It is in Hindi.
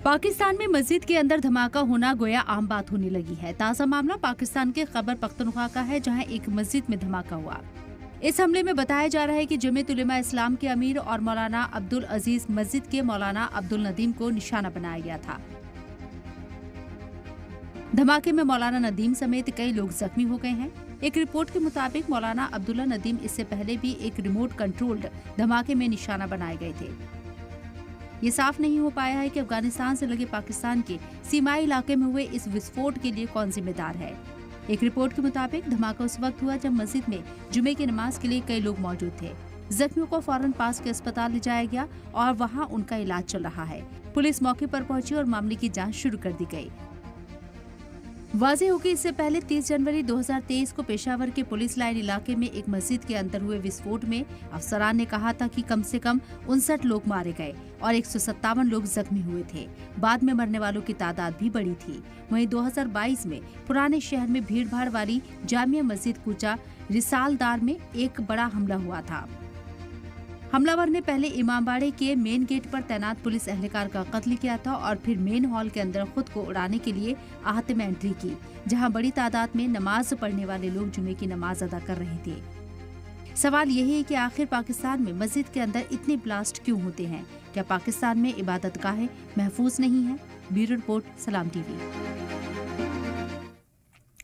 पाकिस्तान में मस्जिद के अंदर धमाका होना गोया आम बात होने लगी है। ताज़ा मामला पाकिस्तान के खैबर पख्तूनख्वा का है, जहां एक मस्जिद में धमाका हुआ। इस हमले में बताया जा रहा है कि जमीयत उलेमा इस्लाम के अमीर और मौलाना अब्दुल अजीज मस्जिद के मौलाना अब्दुल नदीम को निशाना बनाया गया था। धमाके में मौलाना नदीम समेत कई लोग जख्मी हो गए हैं। एक रिपोर्ट के मुताबिक मौलाना अब्दुल्ला नदीम इससे पहले भी एक रिमोट कंट्रोल्ड धमाके में निशाना बनाए गए थे। ये साफ नहीं हो पाया है कि अफगानिस्तान से लगे पाकिस्तान के सीमाई इलाके में हुए इस विस्फोट के लिए कौन जिम्मेदार है। एक रिपोर्ट के मुताबिक धमाका उस वक्त हुआ जब मस्जिद में जुमे की नमाज के लिए कई लोग मौजूद थे। जख्मियों को फौरन पास के अस्पताल ले जाया गया और वहां उनका इलाज चल रहा है। पुलिस मौके पर पहुंची और मामले की जांच शुरू कर दी गई। वाज़ेह हो कि इससे पहले 30 जनवरी 2023 को पेशावर के पुलिस लाइन इलाके में एक मस्जिद के अंदर हुए विस्फोट में अफसरान ने कहा था कि कम से कम 59 लोग मारे गए और 157 लोग जख्मी हुए थे। बाद में मरने वालों की तादाद भी बढ़ी थी। वहीं 2022 में पुराने शहर में भीड़भाड़ वाली जामिया मस्जिद कूचा रिसालदार में एक बड़ा हमला हुआ था। हमलावर ने पहले इमामबाड़े के मेन गेट पर तैनात पुलिस एहलकार का कत्ल किया था और फिर मेन हॉल के अंदर खुद को उड़ाने के लिए आहते में एंट्री की, जहां बड़ी तादाद में नमाज पढ़ने वाले लोग जुमे की नमाज अदा कर रहे थे। सवाल यही है कि आखिर पाकिस्तान में मस्जिद के अंदर इतने ब्लास्ट क्यों होते हैं? क्या पाकिस्तान में इबादतगाहें महफूज नहीं है? ब्यूरो रिपोर्ट, सलाम टीवी।